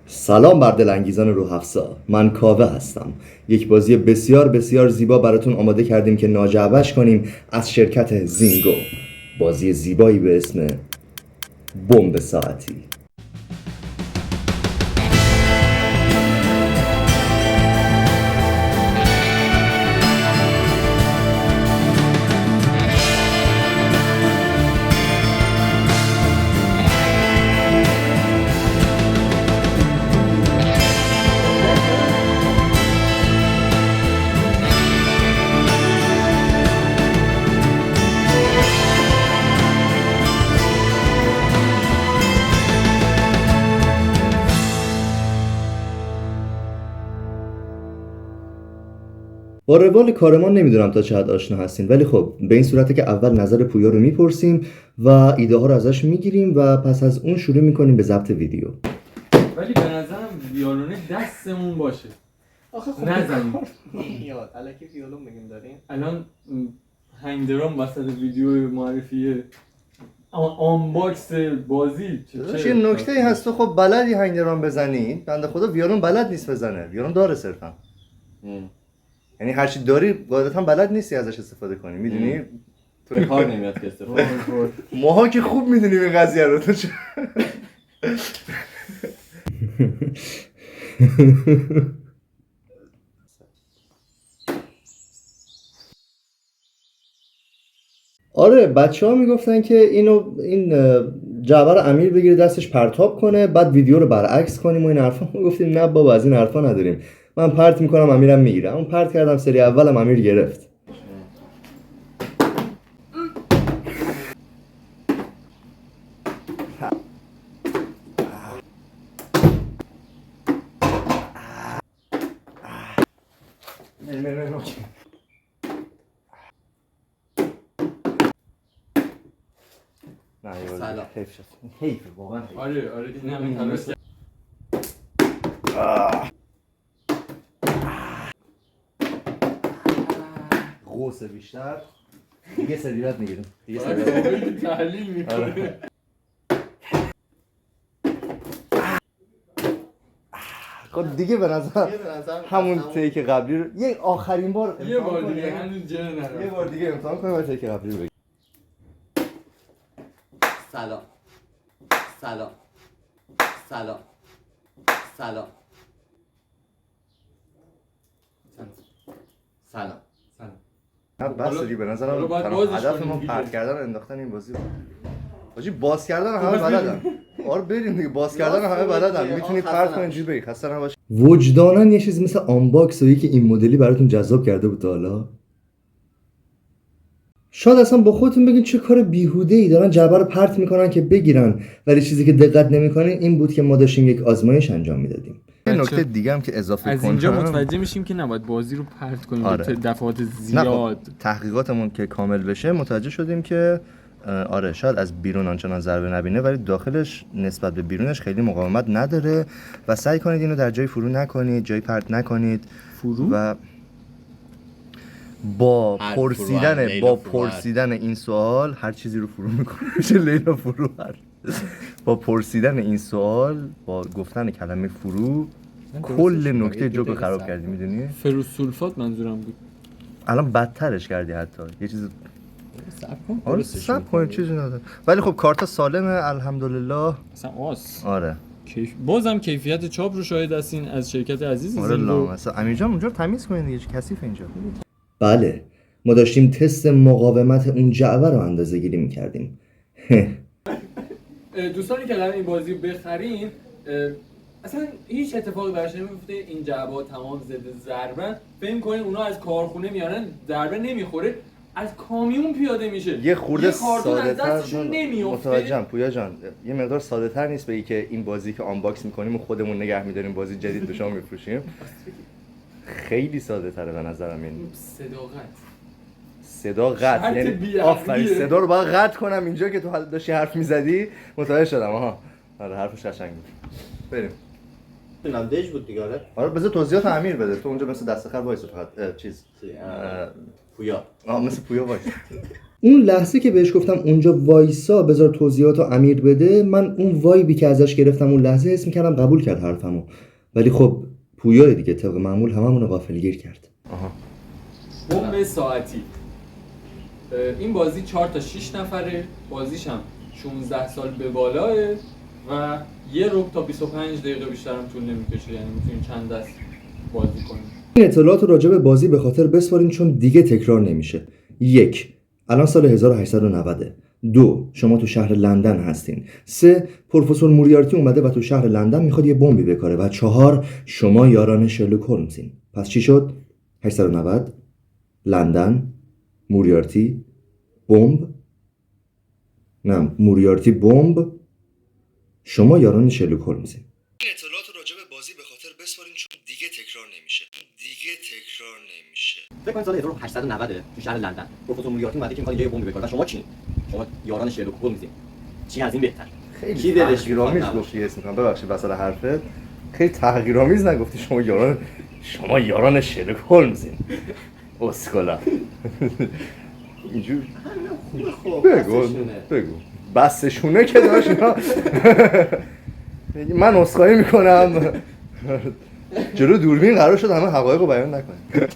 سلام بر دلانگیزان روح افزا، من کاوه هستم. یک بازی بسیار بسیار زیبا براتون آماده کردیم که ناجعبش کنیم از شرکت زینگو. بازی زیبایی به اسم بمب ساعتی. با روال کارمان نمیدونم تا چه حد آشنا هستین، ولی خب به این صورته که اول نظر پویا رو میپرسیم و ایده ها رو ازش میگیریم و پس از اون شروع میکنیم به ضبط ویدیو. ولی به نظرم ویولونه دستمون باشه. آخه خب نزنیم. میاد الکی ویولون بگیم داریم. الان هنگدرام وسط ویدیو معرفی آنباکس بازی چه نکته ای هست؟ تو خب بلدی هنگران بزنی، بنده خدا ویولون بلد نیست بزنه. ویولون داره صرفا. یعنی هر چی داری قاعدتا بلد نیستی ازش استفاده کنی، میدونی؟ تو به کار نمیاد که استفاده ماها که خوب میدونیم این قضیه رو. تو چه؟ آره، بچه ها میگفتن که این جعبه رو امیر بگیره دستش پرتاب کنه، بعد ویدیو رو برعکس کنیم و این حرفا. ما گفتیم نه بابا، از این حرفا نداریم. من پرت میکنم امیرم میگیره. اون پرت کردم سری اولم امیر گرفت. سلام. حیف شد. حیف واقعا. آره این همین تلاش کرد. قوس بیشتر دیگه سریعت میگیریم. دیگه آره سریعت تحلیل میکنه. خب دیگه به نظر همون تیک قبلی رو یه آخرین بار یه بار دیگه همین جر نرفت. یه بار دیگه امتحان کنیم و تیک قبلی رو بگیم. سلام سلام سلام سلام سلام نه بس دیگه به نظرم باید تنها بازش هدف کنیم ما دیگه. پرت کردن و انداختن این بازی بود. حاجی باز کردن همه بلدن. آره بریم دیگه، باز کردن همه بلدن. میتونی پرت کنی اینجوری بگی خسته نباشی. وجدانن یه چیز مثل آنباکس و یکی این مدلی براتون جذاب کرده بود تا حالا؟ شاید اصلا با خودتون بگین چه کار بیهوده ای دارن جعبه رو پرت میکنن که بگیرن، ولی چیزی که دقت نمیکنین این بود که ما داشتیم یک آزمایش انجام میدادیم. یه نکته دیگه هم که اضافه کنم، از اینجا متوجه میشیم که نباید بازی رو پرت کنیم آره. به دفعات نه زیاد. خب، تحقیقاتمون که کامل بشه متوجه شدیم که آره شاید از بیرون آنچنان ضربه نبینه، ولی داخلش نسبت به بیرونش خیلی مقاومت نداره و سعی کنید اینو در جای فرو نکنید، جای پرت نکنید. فرو؟ و با پرسیدن این سوال هر چیزی رو فرو میکنه میشه لیلا فرو هر. با پرسیدن این سوال، با گفتن کلمه فرو کل نکته جوک خراب کردی، میدونی؟ فروسولفات منظورم بود. الان بدترش کردی حتی یه چیز. سب آره سب کنید چیزی نداره، ولی خب کارتا سالمه الحمدلله. اصلا آس. آره بازم کیفیت چاپ رو شاهد هستین از شرکت عزیز آره زینگو. لامصب امیر جان اونجا رو تمیز کنید دیگه، کثیف اینجا. بله ما داشتیم تست مقاومت اون جعبه رو اندازه گیری میکردیم. دوستانی که قرار این بازی رو بخرین اصلا هیچ اتفاقی براش نمیفته. این جعبه ها تمام ضد ضربه. فکر کنین اونا از کارخونه میارن ضربه نمیخوره، از کامیون پیاده میشه. یه خورده کارتون از ساده‌تر دستشون نمیفته. متوجهم پویا جان، یه مقدار ساده‌تر نیست بگی که این بازی که آنباکس میکنیم و خودمون نگه میداریم بازی جدید به شما میفروشیم؟ خیلی ساده‌تره به نظرم این. صدا قطع، یعنی آفرین صدا رو باید قطع کنم اینجا که تو داشتی حرف میزدی متوجه شدم. آها آره حرفش قشنگ بود. بریم. اینم دژ بود دیگه. آره بذار توضیحات امیر بده. تو اونجا مثل دست خر وایس فقط چیز پویا مثل پویا وایس. اون لحظه که بهش گفتم اونجا وایسا بذار توضیحاتو امیر بده، من اون وایبی که ازش گرفتم اون لحظه حس میکردم قبول کرد حرفمو. ولی خب پویا دیگه طبق معمول هممونو غافلگیر کرد. بمب ساعتی. این بازی 4 تا 6 نفره، بازیش هم 16 سال به بالاه و 1 ربع تا 25 دقیقه بیشتر هم طول نمیکشه، یعنی میتونید چند دست بازی کنید. این اطلاعات رو راجع به بازی به خاطر بسپارین چون دیگه تکرار نمیشه. 1. الان سال 1890. 2. شما تو شهر لندن هستین. 3. پروفسور موریارتی اومده و تو شهر لندن میخواد یه بمبی بکاره. و 4. شما یاران شرلوک هولمزین. پس چی شد؟ 890 لندن موریارتی بمب، نه موریارتی بمب، شما یاران شرلوک هولمزین. این اطلاعات رو راجع به بازی به خاطر بسپارین چون دیگه تکرار نمیشه. فکر کنید سال 1890 تو شهر لندن پروفسور موریارتی اومده که می‌خواد یه بمب بکاره و شما چی؟ شما یاران شرلوک هولمزین. چی از این بهتر؟ خیلی تحقیرآمیز گفتی اسم کنم، ببخشید وسط حرفت. خیلی تحقیرآمیز نگفتی شما یاران شرلوک هولمزین. اسکولا. اینجور بگو بسشونه که داشت اینا. من اسخایی میکنم جلو دوربین قرار شد همه حقایق رو بیان نکنیم.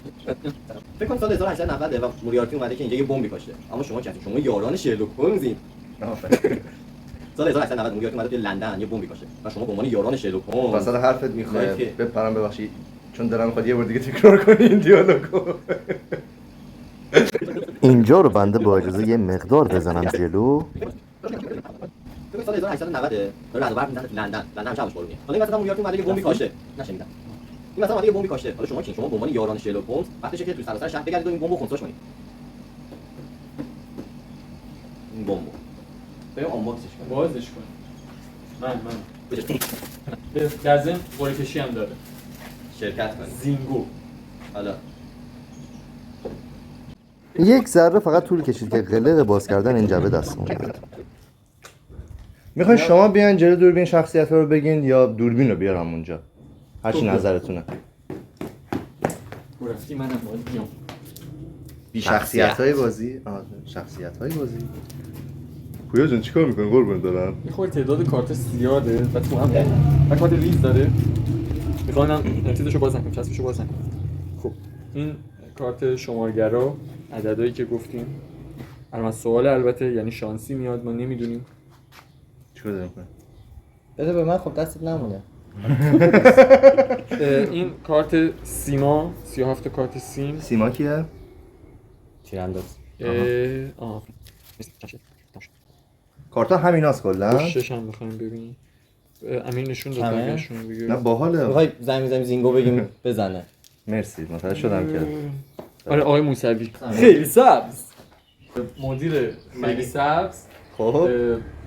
فکر کنید سال 1890 و موریارتی اومده که اینجا یه بمب کاشته، اما شما چی هستین؟ شما یاران شرلوک هولمزین. سال 1890 موریارتی اومده توی لندن یه بمب کاشته و شما به عنوان یاران شرلوک هولمز وسط حرفت میخوای بپرم، ببخشید چون دلم میخواد یه بار دیگه تکرار کنی این دیالوگو. اینجا رو بنده با اجازه یه مقدار بزنم جلو. سال 1890 داره رد و برق میزنه تو لندن هم شبش بارونیه. حالا این مثلا موریارتی اومده یه بمب کاشته، نشنیدم. این مثلا اومده یه بمب کاشته. حالا شما چی؟ شما به عنوان یاران شرلوک هولمز وقتشه که تو سراسر شهر بگردید و این بمب رو خونساش کنید. این بمب بریم آنباکسش کنیم. بازش کن. من در ضمن قرعه کشی هم داره. شرکت کنیم. زینگو. حالا یک ذره فقط طول کشید که قلق باز کردن این جبه دستمون بیاد. میخواین شما بیان جلو دوربین شخصیت رو بگین یا دوربین رو بیارم اونجا؟ هرچی نظرتونه. رفتی منم باید بیام. شخصیت‌های بازی؟ شخصیت‌های بازی؟ پویا جون چیکار می‌کنی قربون دارم؟ یه خورده تعداد کارت زیاده و تو هم و کارت ریز داره. میخوام چیزشو باز نکنم، چسبشو باز نکنم. خب این کارت شمارگرا، عددهایی که گفتیم. الان سوال البته یعنی شانسی میاد، ما نمیدونیم. چیکار داریم کنیم؟ بده به من، خب دستت نمونه. این کارت سیما، 37 کارت سیم. سیما کیه؟ تیرانداز. کارتا همیناست کلا. پشتش هم میخوایم ببینیم. امین نشون داد کمه؟ بگشون بگیر. نه باحاله. میخوای زنگ میزنیم زینگو بگیم بزنه. مرسی متوجه شدم که آره آقای موسوی خیلی سبز، مدیر خیلی سبز. خب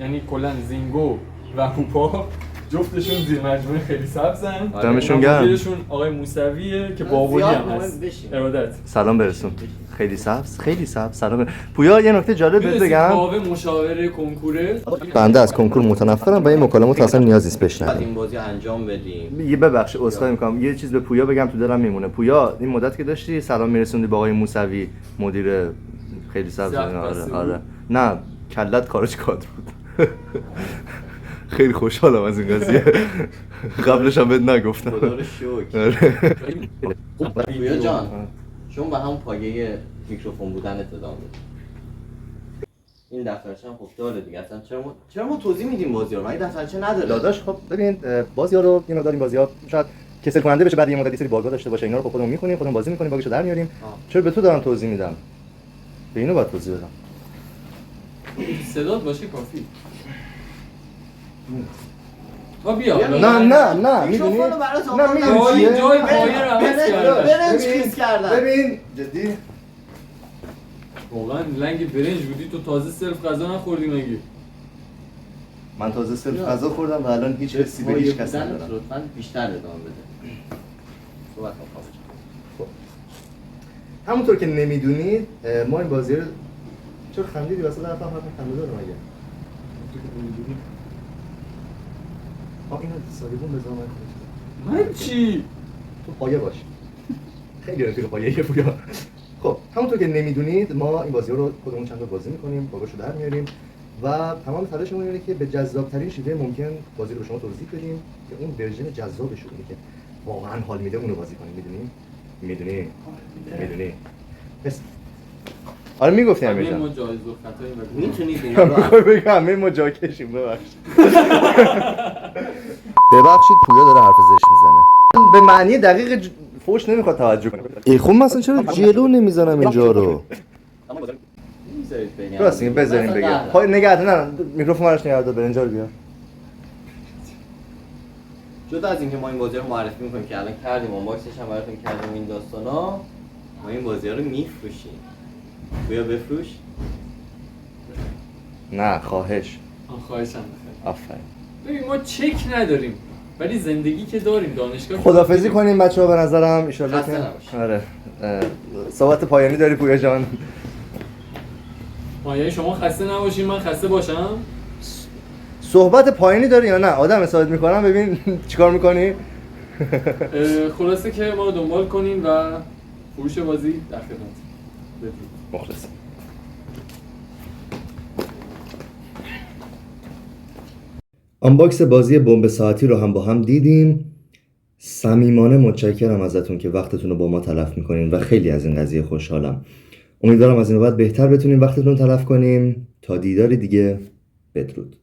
یعنی کلا زینگو و هوپا جفتشون زیر مجموعه خیلی سبزن. دمشون گرم. مدیرشون آقای موسویه که باقولی هم هست. ارادت. سلام برسون. خیلی سبز سلام پویا یه نکته جالب بهت بگم. کاوه مشاوره کنکوره. بنده از کنکور متنفرم و این مکالمات اصلا نیاز نیست بعد بشنویم. این بازی انجام بدیم. یه ببخشید عذرخواهی میکنم یه چیز به پویا بگم تو دلم میمونه. پویا این مدت که داشتی سلام میرسوندی با آقای موسوی مدیر خیلی سبز. آره نه کلت خارج کادر بود. خیلی خوشحالم از این قضیه. قبلش هم بهت نگفتم. خدا رو شکر. پویا جان شما به همون پایه میکروفون بودن ادامه بدید. این دفترچه هم خب داره دیگه، اصلا چرا ما توضیح میدیم بازی رو؟ مگه دفترچه نداره؟ داداش خب ببین بازی‌ها رو اینا داریم، بازی‌ها شاید کسل کننده بشه بعد یه مدتی سری باگا داشته باشه، اینا رو خودمون می‌خونیم خودمون بازی می‌کنیم باگاشو در میاریم. چرا به تو دارم توضیح میدم؟ به اینو باید توضیح بدم. صدات باشه کافی. بیا نه میدونی؟ میکروفون رو برات نه میدونی چیه؟ جای پایه رو عوض کردن. برنج خیز کردن. ببین جدی واقعا لنگ برنج بودی تو، تازه صرف غذا نخوردی مگه؟ من تازه صرف غذا خوردم و الان هیچ حسی به هیچ کس ندارم. لطفاً بیشتر ادامه بده. صحبت کن. همونطور که نمیدونید ما این بازی رو چرا خندیدی واسه حرفم خنده داره مگه؟ اینو سالیبون بذار من من چی؟ تو پایه باش. خیلی رفیق پایه پویا. خب همونطور که نمیدونید ما این بازی رو خودمون چند تا بازی میکنیم، باگاشو در میاریم و تمام تلاشمون اینه که به جذاب‌ترین شیوه ممکن بازی رو به شما توضیح بدیم که اون ورژن جذابش رو که واقعا حال میده اونو بازی کنیم. میدونی بس آره میگفتیم همه همیشه ما جایز و خطایی و میتونید اینا رو بگم همه ما جا کشیم ببخشید پویا داره حرف زشت میزنه به معنی دقیق فوش نمیخواد توجه کنه ای خب مثلا چرا جلو نمیزنم اینجا رو میذارید بگم راست میگه بذاریم مثلا بگم قهر. پای نگه دار نه میکروفون براش نگه دار برنجا رو بیار جدا از اینکه ما این بازی رو معرفی میکنیم که الان کردیم آنباکسش هم براتون کردیم این داستانا، ما این بازی ها رو میفروشیم. بیا بفروش. نه خواهش خواهشم بخیر. آفرین ببین ما چک نداریم ولی زندگی که داریم، دانشگاه خدافظی کنیم بچه‌ها به نظرم ان شاءالله خسته که نباشید. آره صحبت پایانی داری پویا جان یعنی شما خسته نباشین من خسته باشم. صحبت پایانی داری یا نه آدم حسابت میکنم ببین چیکار میکنی خلاصه که ما رو دنبال کنین و فروش بازی در خدمت. بدرود. مخلص آنباکس بازی بمب ساعتی رو هم با هم دیدیم. صمیمانه متشکرم ازتون که وقتتون رو با ما تلف میکنین و خیلی از این قضیه خوشحالم. امیدوارم از این بعد بهتر بتونیم وقتتون رو تلف کنیم. تا دیدار دیگه، بدرود.